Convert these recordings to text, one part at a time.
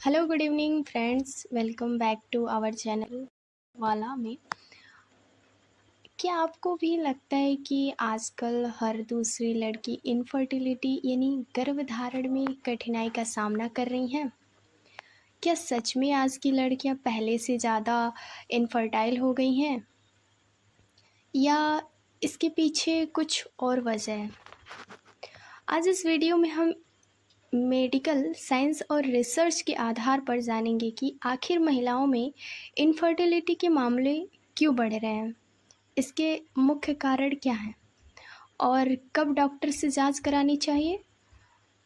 Hello good evening friends, welcome back to our channel वाला में। क्या आपको भी लगता है कि आजकल हर दूसरी लड़की इनफर्टिलिटी यानी गर्भधारण में कठिनाई का सामना कर रही हैं? क्या सच में आज की लड़कियां पहले से ज़्यादा इनफर्टाइल हो गई हैं, या इसके पीछे कुछ और वजह है? आज इस वीडियो में हम मेडिकल साइंस और रिसर्च के आधार पर जानेंगे कि आखिर महिलाओं में इनफर्टिलिटी के मामले क्यों बढ़ रहे हैं, इसके मुख्य कारण क्या हैं और कब डॉक्टर से जांच करानी चाहिए।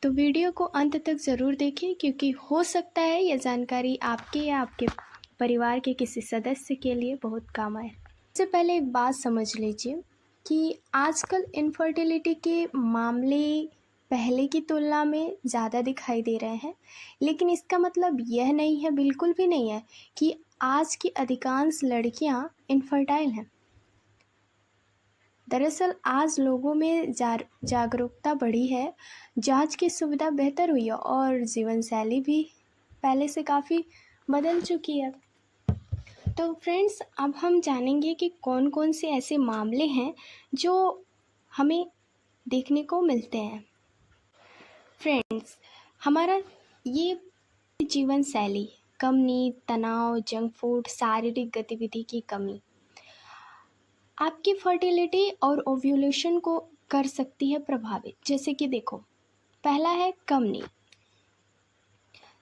तो वीडियो को अंत तक ज़रूर देखें, क्योंकि हो सकता है यह जानकारी आपके या आपके परिवार के किसी सदस्य के लिए बहुत काम आए। सबसे पहले एक बात समझ लीजिए कि आजकल इनफर्टिलिटी के मामले पहले की तुलना में ज़्यादा दिखाई दे रहे हैं, लेकिन इसका मतलब यह नहीं है, बिल्कुल भी नहीं है, कि आज की अधिकांश लड़कियां इनफर्टाइल हैं। दरअसल आज लोगों में जागरूकता बढ़ी है, जांच की सुविधा बेहतर हुई है और जीवन शैली भी पहले से काफ़ी बदल चुकी है। तो फ्रेंड्स, अब हम जानेंगे कि कौन कौन से ऐसे मामले हैं जो हमें देखने को मिलते हैं। फ्रेंड्स, हमारा ये जीवन शैली, कम नींद, तनाव, जंक फूड, शारीरिक गतिविधि की कमी आपकी फर्टिलिटी और ओव्यूलेशन को कर सकती है प्रभावित। जैसे कि देखो, पहला है कम नींद।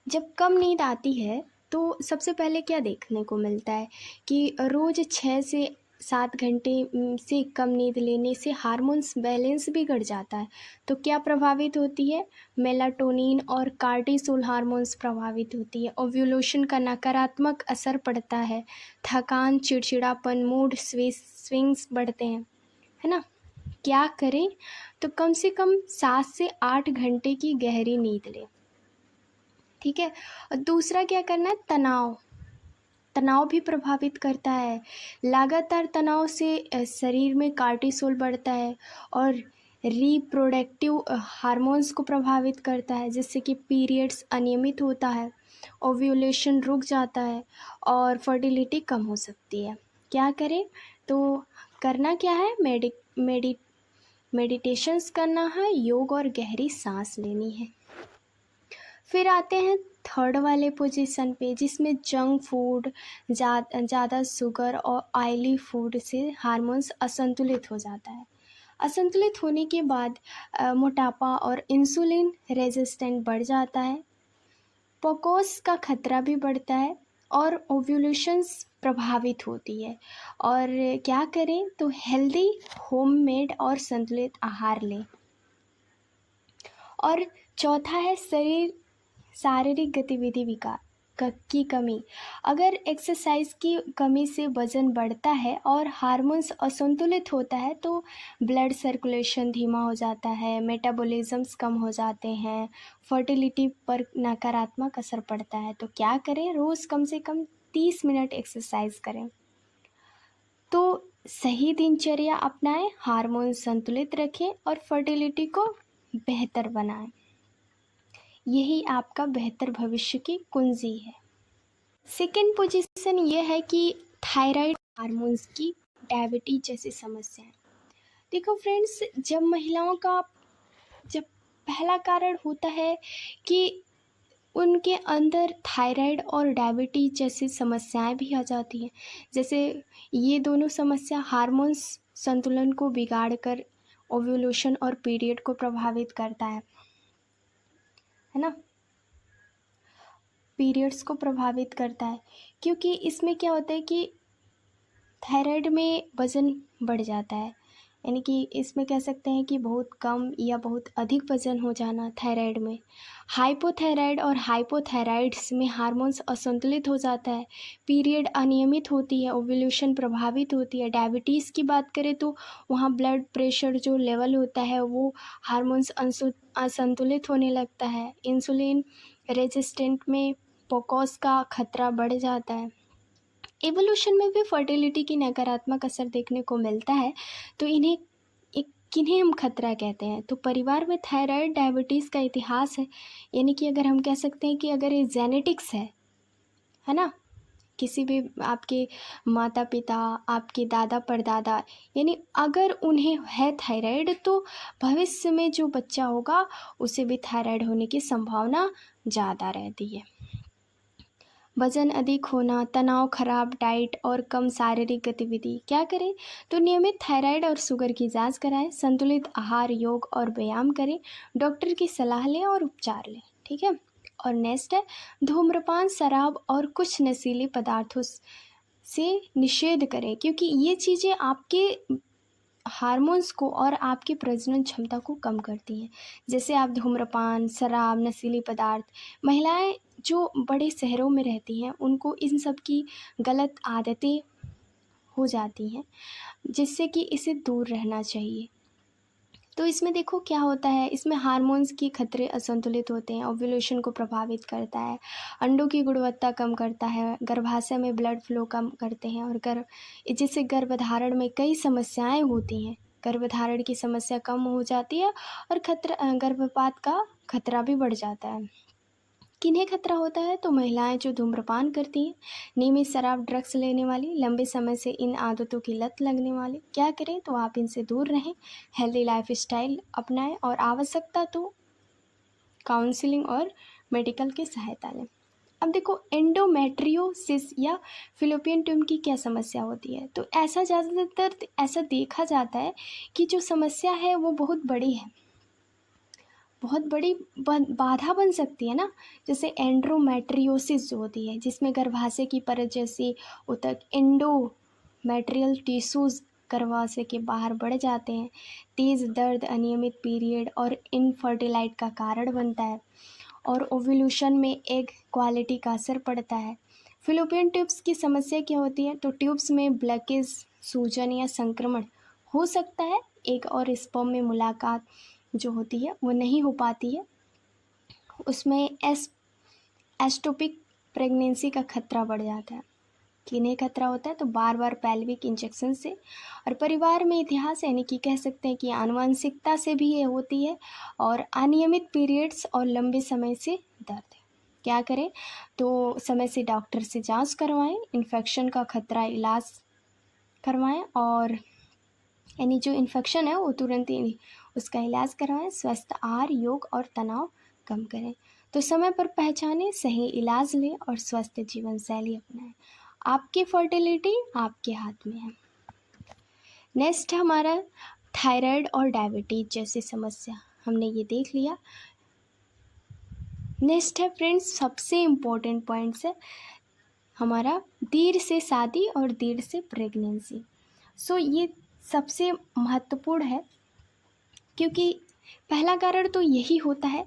जब कम नींद आती है तो सबसे पहले क्या देखने को मिलता है कि रोज़ 6 से 7 घंटे से कम नींद लेने से हार्मोन्स बैलेंस बिगड़ जाता है। तो क्या प्रभावित होती है? मेलाटोनिन और कार्टिसोल हार्मोन्स प्रभावित होती है। ओव्यूलेशन का नकारात्मक असर पड़ता है। थकान, चिड़चिड़ापन, मूड स्विंग्स बढ़ते हैं, है ना। क्या करें? तो कम से कम 7 से 8 घंटे की गहरी नींद लें, ठीक है। और दूसरा क्या करना है? तनाव भी प्रभावित करता है। लगातार तनाव से शरीर में कार्टिसोल बढ़ता है और रिप्रोडक्टिव हार्मोन्स को प्रभावित करता है, जिससे कि पीरियड्स अनियमित होता है, ओव्यूलेशन रुक जाता है और फर्टिलिटी कम हो सकती है। क्या करें? तो करना क्या है? मेडिटेशंस करना है, योग और गहरी सांस लेनी है। फिर आते हैं थर्ड वाले पोजीशन पे, जिसमें जंक फूड, ज़्यादा शुगर और ऑयली फूड से हार्मोन्स असंतुलित हो जाता है। असंतुलित होने के बाद मोटापा और इंसुलिन रेजिस्टेंट बढ़ जाता है, पीसीओएस का खतरा भी बढ़ता है और ओव्यूलेशंस प्रभावित होती है। और क्या करें? तो हेल्दी होममेड और संतुलित आहार लें। और चौथा है शारीरिक गतिविधि की कमी। अगर एक्सरसाइज की कमी से वजन बढ़ता है और हार्मोन्स असंतुलित होता है तो ब्लड सर्कुलेशन धीमा हो जाता है, मेटाबॉलिज्म्स कम हो जाते हैं, फर्टिलिटी पर नकारात्मक असर पड़ता है। तो क्या करें? रोज़ कम से कम 30 मिनट एक्सरसाइज करें। तो सही दिनचर्या अपनाएं, हार्मोन संतुलित रखें और फर्टिलिटी को बेहतर बनाएं। यही आपका बेहतर भविष्य की कुंजी है। सेकेंड पोजीशन ये है कि थायराइड हार्मोन्स की डायबिटीज जैसी समस्याएं। देखो फ्रेंड्स, जब पहला कारण होता है कि उनके अंदर थायराइड और डायबिटीज जैसी समस्याएं भी आ जाती हैं। जैसे ये दोनों समस्या हार्मोन्स संतुलन को बिगाड़कर ओव्यूलेशन और पीरियड को प्रभावित करता है ना, पीरियड्स को प्रभावित करता है। क्योंकि इसमें क्या होता है कि थायराइड में वज़न बढ़ जाता है, यानी कि इसमें कह सकते हैं कि बहुत कम या बहुत अधिक वज़न हो जाना थायराइड में। हाइपोथायराइड और हाइपोथायराइड्स में हार्मोन्स असंतुलित हो जाता है, पीरियड अनियमित होती है, ओव्यूलेशन प्रभावित होती है। डायबिटीज़ की बात करें तो वहाँ ब्लड प्रेशर जो लेवल होता है वो हार्मोन्स असंतुलित होने लगता है। इंसुलिन रेजिस्टेंट में पीसीओएस का खतरा बढ़ जाता है। एवोल्यूशन में भी फर्टिलिटी की नकारात्मक असर देखने को मिलता है। तो इन्हें एक किन्हें हम खतरा कहते हैं? तो परिवार में थायराइड डायबिटीज़ का इतिहास है, यानी कि अगर हम कह सकते हैं कि अगर ये जेनेटिक्स है ना? किसी भी आपके माता-पिता, आपके दादा परदादा, यानी अगर उन्हें है थायराइड तो भविष्य में जो बच्चा होगा उसे भी थायराइड होने की संभावना ज़्यादा रहती है। वज़न अधिक होना, तनाव, खराब डाइट और कम शारीरिक गतिविधि। क्या करें? तो नियमित थायराइड और शुगर की जांच कराएं, संतुलित आहार, योग और व्यायाम करें, डॉक्टर की सलाह लें और उपचार लें। ठीक है। और नेक्स्ट है धूम्रपान, शराब और कुछ नशीले पदार्थों से निषेध करें, क्योंकि ये चीज़ें आपके हार्मोन्स को और आपकी प्रजनन क्षमता को कम करती हैं। जैसे आप धूम्रपान, शराब, नशीले पदार्थ, महिलाएं जो बड़े शहरों में रहती हैं उनको इन सब की गलत आदतें हो जाती हैं, जिससे कि इसे दूर रहना चाहिए। तो इसमें देखो क्या होता है, इसमें हार्मोन्स की खतरे असंतुलित होते हैं, ओव्यूलेशन को प्रभावित करता है, अंडों की गुणवत्ता कम करता है, गर्भाशय में ब्लड फ्लो कम करते हैं और जिससे गर्भधारण में कई समस्याएं होती हैं। गर्भधारण की समस्या कम हो जाती है और गर्भपात का खतरा भी बढ़ जाता है। किन्हें खतरा होता है? तो महिलाएं जो धूम्रपान करती हैं, नियमित शराब, ड्रग्स लेने वाली, लंबे समय से इन आदतों की लत लगने वाली। क्या करें? तो आप इनसे दूर रहें, हेल्दी लाइफस्टाइल अपनाएं और आवश्यकता तो काउंसलिंग और मेडिकल की सहायता लें। अब देखो एंडोमेट्रियोसिस या फिलिपियन ट्यूब की क्या समस्या होती है? तो ऐसा ज़्यादातर ऐसा देखा जाता है कि जो समस्या है वो बहुत बड़ी है, बहुत बड़ी बाधा बन सकती है ना। जैसे एंड्रोमेट्रियोसिस जो होती है, जिसमें गर्भाशय की परत जैसी ऊतक एंडोमेट्रियल टिश्यूज गर्भाशय के बाहर बढ़ जाते हैं, तेज़ दर्द, अनियमित पीरियड और इनफर्टिलाइट का कारण बनता है और ओव्यूलेशन में एग क्वालिटी का असर पड़ता है। फिलिपियन ट्यूब्स की समस्या क्या होती है? तो ट्यूब्स में ब्लैकेज, सूजन या संक्रमण हो सकता है, एग और स्पर्म में मुलाकात जो होती है वो नहीं हो पाती है, उसमें एस्टोपिक प्रेगनेंसी का खतरा बढ़ जाता है। किन्हें खतरा होता है? तो बार बार पैल्विक इंजेक्शन से, और परिवार में इतिहास यानी कि कह सकते हैं कि आनुवंशिकता से भी ये होती है, और अनियमित पीरियड्स और लंबे समय से दर्द। क्या करें? तो समय से डॉक्टर से जांच करवाएं, इन्फेक्शन का खतरा इलाज करवाएं, और यानी जो इन्फेक्शन है वो तुरंत ही उसका इलाज करवाएं, स्वस्थ आहार, योग और तनाव कम करें। तो समय पर पहचानें, सही इलाज लें और स्वस्थ जीवन शैली अपनाएं। आपकी फर्टिलिटी आपके हाथ में है। नेक्स्ट हमारा थायराइड और डायबिटीज जैसी समस्या हमने ये देख लिया। नेक्स्ट है फ्रेंड्स, सबसे इम्पोर्टेंट पॉइंट्स है हमारा देर से शादी और देर से प्रेगनेंसी। सो ये सबसे महत्वपूर्ण है, क्योंकि पहला कारण तो यही होता है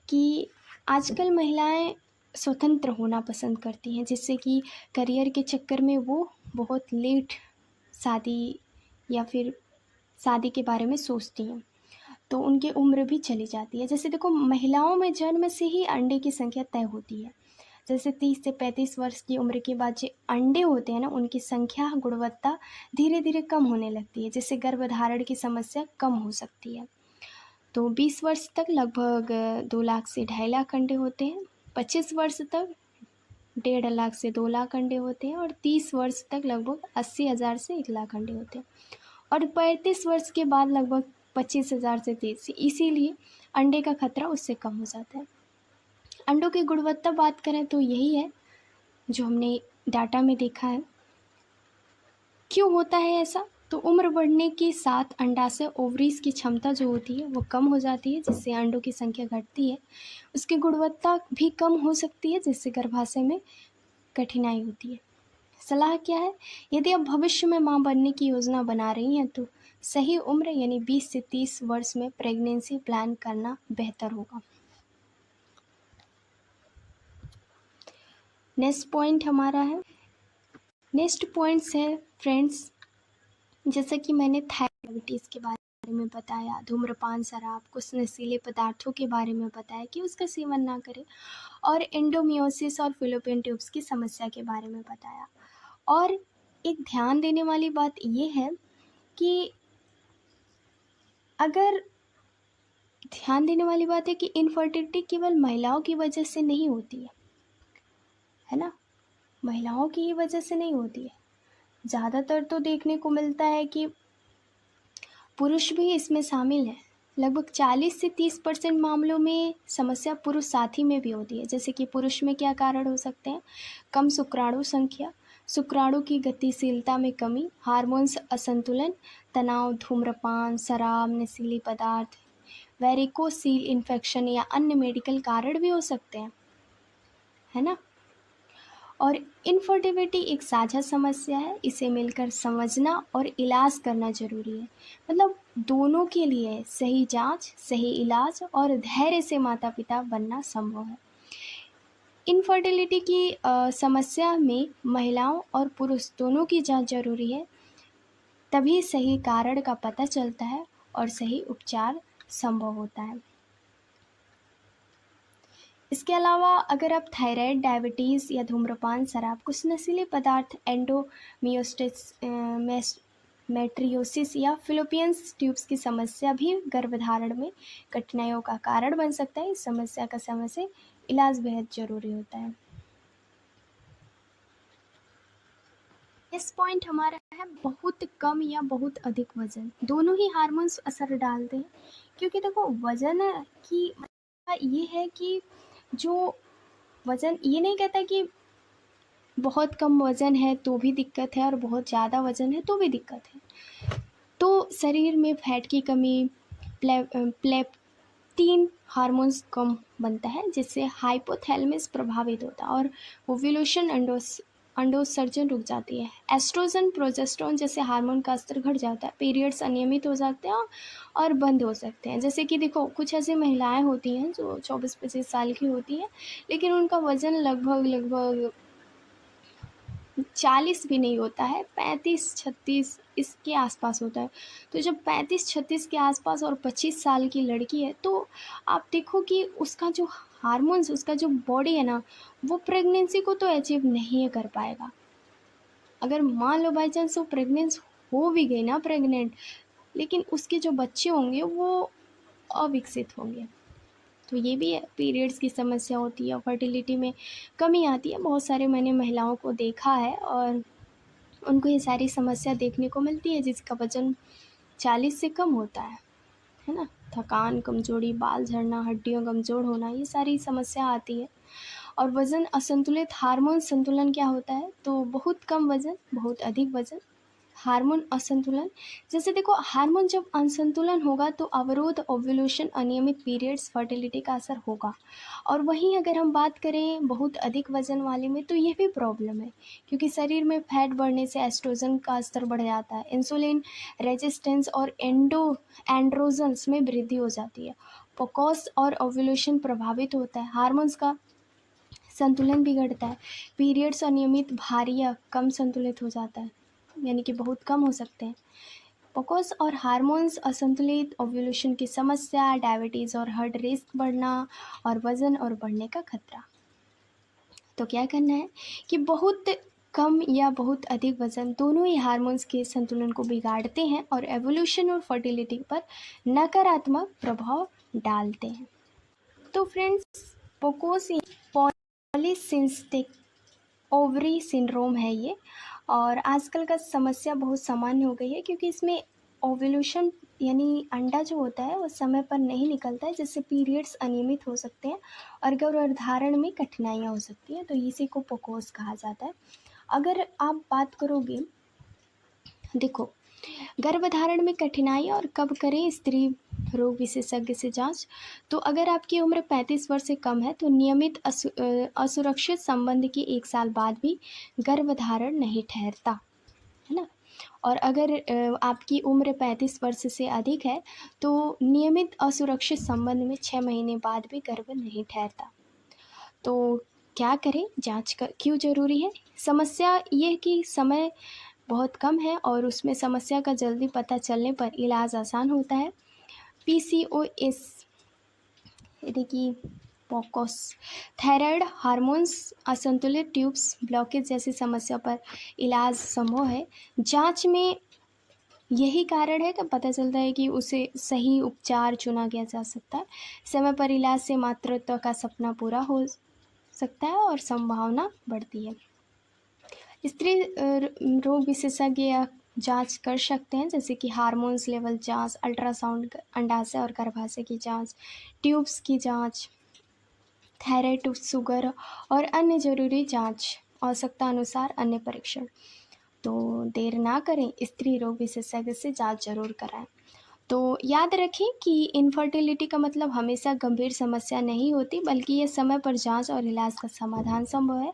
कि आजकल महिलाएं स्वतंत्र होना पसंद करती हैं, जिससे कि करियर के चक्कर में वो बहुत लेट शादी या फिर शादी के बारे में सोचती हैं, तो उनकी उम्र भी चली जाती है। जैसे देखो महिलाओं में जन्म से ही अंडे की संख्या तय होती है। जैसे 30 से 35 वर्ष की उम्र के बाद जो अंडे होते हैं ना, उनकी संख्या, गुणवत्ता धीरे धीरे कम होने लगती है, जिससे गर्भधारण की समस्या कम हो सकती है। तो 20 वर्ष तक लगभग 2 लाख से 2.5 लाख अंडे होते हैं, 25 वर्ष तक 1.5 लाख से 2 लाख अंडे होते हैं, और 30 वर्ष तक लगभग 80,000 से 1 लाख अंडे होते हैं, और 35 वर्ष के बाद लगभग 25,000 से 30। इसीलिए अंडे का खतरा उससे कम हो जाता है। अंडों की गुणवत्ता बात करें तो यही है जो हमने डाटा में देखा है। क्यों होता है ऐसा? तो उम्र बढ़ने के साथ अंडाशय, ओवरीज की क्षमता जो होती है वो कम हो जाती है, जिससे अंडों की संख्या घटती है, उसकी गुणवत्ता भी कम हो सकती है, जिससे गर्भाशय में कठिनाई होती है। सलाह क्या है? यदि आप भविष्य में मां बनने की योजना बना रही हैं तो सही उम्र यानी 20 से 30 वर्ष में प्रेगनेंसी प्लान करना बेहतर होगा। नेक्स्ट पॉइंट हमारा है, नेक्स्ट पॉइंट्स है फ्रेंड्स, जैसा कि मैंने थायराइडिस के बारे में बताया, धूम्रपान, शराब, कुछ नशीले पदार्थों के बारे में बताया कि उसका सेवन ना करें, और एंडोमियोसिस और फिलिपियन ट्यूब्स की समस्या के बारे में बताया। और एक ध्यान देने वाली बात ये है कि अगर ध्यान देने वाली बात है कि इनफर्टिलिटी केवल महिलाओं की वजह से नहीं होती है ना, महिलाओं की ही वजह से नहीं होती है। ज़्यादातर तो देखने को मिलता है कि पुरुष भी इसमें शामिल हैं। लगभग 40 से 30% मामलों में समस्या पुरुष साथी में भी होती है। जैसे कि पुरुष में क्या कारण हो सकते हैं? कम शुक्राणु संख्या, शुक्राणु की गतिशीलता में कमी, हार्मोन्स असंतुलन, तनाव, धूम्रपान, शराब, नशीली पदार्थ, वेरिकोसील इन्फेक्शन या अन्य मेडिकल कारण भी हो सकते हैं, है ना। और इनफर्टिलिटी एक साझा समस्या है, इसे मिलकर समझना और इलाज करना जरूरी है। मतलब दोनों के लिए सही जांच, सही इलाज और धैर्य से माता पिता बनना संभव है। इनफर्टिलिटी की समस्या में महिलाओं और पुरुष दोनों की जांच जरूरी है, तभी सही कारण का पता चलता है और सही उपचार संभव होता है। इसके अलावा अगर आप थायराइड, डायबिटीज़ या धूम्रपान, शराब, कुछ नशीले पदार्थ, मेट्रियोसिस या फिलिपियंस ट्यूब्स की समस्या भी गर्भधारण में कठिनाइयों का कारण बन सकता है। इस समस्या का समय से इलाज बेहद जरूरी होता है। इस पॉइंट हमारा है बहुत कम या बहुत अधिक वजन, दोनों ही हार्मोन्स असर डालते हैं। क्योंकि देखो वजन की ये है कि जो वज़न ये नहीं कहता कि बहुत कम वज़न है तो भी दिक्कत है और बहुत ज़्यादा वज़न है तो भी दिक्कत है। तो शरीर में फैट की कमी, प्लेप्टीन हार्मोन्स कम बनता है, जिससे हाइपोथैलेमस प्रभावित होता है और ओव्यूलेशन, अंडोत्सर्जन रुक जाती है। एस्ट्रोजन, प्रोजेस्टेरोन जैसे हार्मोन का स्तर घट जाता है, पीरियड्स अनियमित हो जाते हैं और बंद हो सकते हैं। जैसे कि देखो कुछ ऐसी महिलाएं होती हैं जो 24-25 साल की होती हैं, लेकिन उनका वज़न लगभग 40 भी नहीं होता है, 35-36 इसके आसपास होता है। तो जब 35-36 के आसपास और 25 साल की लड़की है, तो आप देखो कि उसका जो हार्मोन्स, उसका जो बॉडी है ना, वो प्रेगनेंसी को तो अचीव नहीं कर पाएगा। अगर मान लो बाई चांस वो प्रेगनेंस हो भी गई ना, प्रेग्नेंट, लेकिन उसके जो बच्चे होंगे वो अविकसित होंगे। तो ये भी पीरियड्स की समस्या होती है, फर्टिलिटी में कमी आती है। बहुत सारे मैंने महिलाओं को देखा है और उनको ये सारी समस्या देखने को मिलती है, जिसका वजन 40 से कम होता है ना। थकान, कमजोरी, बाल झड़ना, हड्डियों कमज़ोर होना, ये सारी समस्या आती है। और वज़न असंतुलित, हार्मोन संतुलन क्या होता है? तो बहुत कम वज़न, बहुत अधिक वज़न, हार्मोन असंतुलन। जैसे देखो हार्मोन जब असंतुलन होगा तो अवरोध, ओव्यूलेशन, अनियमित पीरियड्स, फर्टिलिटी का असर होगा। और वहीं अगर हम बात करें बहुत अधिक वजन वाले में, तो ये भी प्रॉब्लम है, क्योंकि शरीर में फैट बढ़ने से एस्ट्रोजन का स्तर बढ़ जाता है, इंसुलिन रेजिस्टेंस और एंड्रोजन्स में वृद्धि हो जाती है, पॉकोस और ओव्यूलेशन प्रभावित होता है, हार्मोन्स का संतुलन बिगड़ता है, पीरियड्स अनियमित, भारी या कम संतुलित हो जाता है, यानी कि बहुत कम हो सकते हैं। पॉकोस और हार्मोन्स असंतुलित, ओव्यूलेशन की समस्या, डायबिटीज़ और हार्ट रिस्क बढ़ना और वज़न और बढ़ने का खतरा। तो क्या करना है कि बहुत कम या बहुत अधिक वज़न दोनों ही हार्मोन्स के संतुलन को बिगाड़ते हैं और एवोल्यूशन और फर्टिलिटी पर नकारात्मक प्रभाव डालते हैं। तो फ्रेंड्स, पॉकोस पॉलीसिस्टिक ओवरी सिंड्रोम है ये, और आजकल का समस्या बहुत सामान्य हो गई है, क्योंकि इसमें ओव्यूलेशन यानी अंडा जो होता है वो समय पर नहीं निकलता है, जिससे पीरियड्स अनियमित हो सकते हैं और गर्भधारण में कठिनाइयाँ हो सकती हैं। तो इसी को पॉकोस कहा जाता है। अगर आप बात करोगे, देखो गर्भधारण में कठिनाई और कब करें स्त्री रोग विशेषज्ञ से जांच। तो अगर आपकी उम्र 35 वर्ष से कम है तो नियमित असुरक्षित संबंध के 1 साल बाद भी गर्भधारण नहीं ठहरता, है ना। और अगर आपकी उम्र 35 वर्ष से अधिक है तो नियमित असुरक्षित संबंध में 6 महीने बाद भी गर्भ नहीं ठहरता। तो क्या करें, जांच क्यों ज़रूरी है? समस्या ये कि समय बहुत कम है और उसमें समस्या का जल्दी पता चलने पर इलाज आसान होता है। PCOS यानी कि पॉकोस, थायराइड हार्मोन्स असंतुलित, ट्यूब्स ब्लॉकेज जैसी समस्या पर इलाज संभव है। जांच में यही कारण है कि पता चलता है कि उसे सही उपचार चुना गया जा सकता है। समय पर इलाज से मातृत्व का सपना पूरा हो सकता है और संभावना बढ़ती है। स्त्री रोग विशेषज्ञ जांच कर सकते हैं, जैसे कि हार्मोन्स लेवल जांच, अल्ट्रासाउंड, अंडाशय और गर्भाशय की जांच, ट्यूब्स की जांच, थायराइड, शुगर और अन्य जरूरी जांच, आवश्यकता अनुसार अन्य परीक्षण। तो देर ना करें, स्त्री रोग विशेषज्ञ से जांच जरूर कराएं। तो याद रखें कि इनफर्टिलिटी का मतलब हमेशा गंभीर समस्या नहीं होती, बल्कि ये समय पर जांच और इलाज का समाधान संभव है।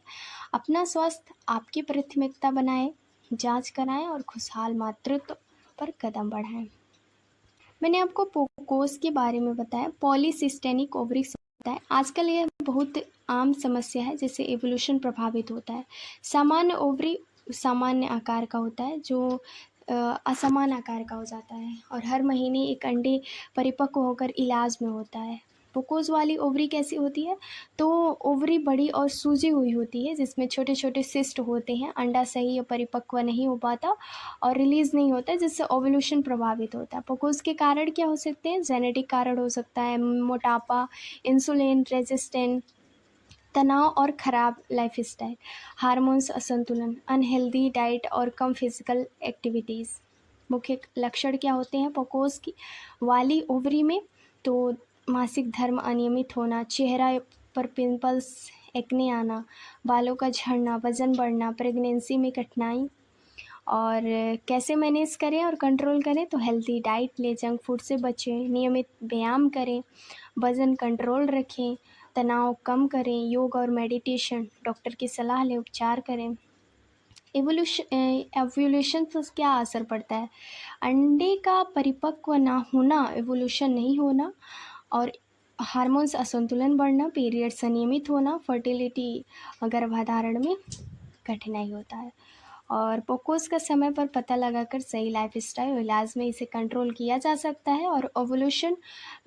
अपना स्वास्थ्य आपकी प्राथमिकता बनाएं, जांच कराएं और खुशहाल मातृत्व पर कदम बढ़ाएं। मैंने आपको पोकोस के बारे में बताया, पॉलीसिस्टेनिक ओवरी होता है। आजकल यह बहुत आम समस्या है जिससे एवोल्यूशन प्रभावित होता है। सामान्य ओवरी सामान्य आकार का होता है, जो असमान आकार का हो जाता है और हर महीने एक अंडे परिपक्व होकर इलाज में होता है। पोकोस वाली ओवरी कैसी होती है? तो ओवरी बड़ी और सूजी हुई होती है, जिसमें छोटे छोटे सिस्ट होते हैं। अंडा सही या परिपक्व नहीं हो पाता और रिलीज नहीं होता है, जिससे ओवल्यूशन प्रभावित होता है। पोकोस के कारण क्या हो सकते हैं? जेनेटिक कारण हो सकता है, मोटापा, इंसुलिन रेजिस्टेंट, तनाव और ख़राब लाइफस्टाइल, हार्मोन्स असंतुलन, अनहेल्दी डाइट और कम फिजिकल एक्टिविटीज़। मुख्य लक्षण क्या होते हैं पोकोस की वाली ओवरी में? तो मासिक धर्म अनियमित होना, चेहरा पर पिंपल्स, एक्ने आना, बालों का झड़ना, वज़न बढ़ना, प्रेगनेंसी में कठिनाई। और कैसे मैनेज करें और कंट्रोल करें? तो हेल्दी डाइट लें, जंक फूड से बचें, नियमित व्यायाम करें, वज़न कंट्रोल रखें, तनाव कम करें, योग और मेडिटेशन, डॉक्टर की सलाह लें, उपचार करें। एवोल्यूशन पर क्या असर पड़ता है? अंडे का परिपक्व ना होना, एवोल्यूशन नहीं होना, और हार्मोन्स असंतुलन बढ़ना, पीरियड्स अनियमित होना, फर्टिलिटी गर्भाधारण में कठिनाई होता है। और पोकोस का समय पर पता लगाकर सही लाइफस्टाइल और इलाज में इसे कंट्रोल किया जा सकता है और ओवुलेशन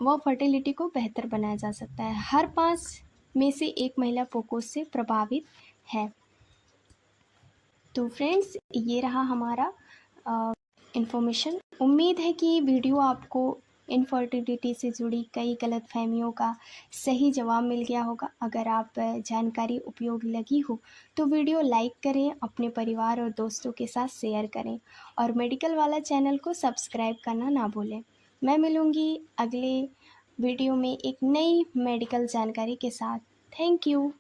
व फर्टिलिटी को बेहतर बनाया जा सकता है। हर 5 में से 1 महिला पोकोस से प्रभावित है। तो फ्रेंड्स, ये रहा हमारा इन्फॉर्मेशन। उम्मीद है कि वीडियो आपको इनफर्टिलिटी से जुड़ी कई गलतफहमियों का सही जवाब मिल गया होगा। अगर आप जानकारी उपयोग लगी हो तो वीडियो लाइक करें, अपने परिवार और दोस्तों के साथ शेयर करें और मेडिकल वाला चैनल को सब्सक्राइब करना ना भूलें। मैं मिलूँगी अगले वीडियो में एक नई मेडिकल जानकारी के साथ। Thank you.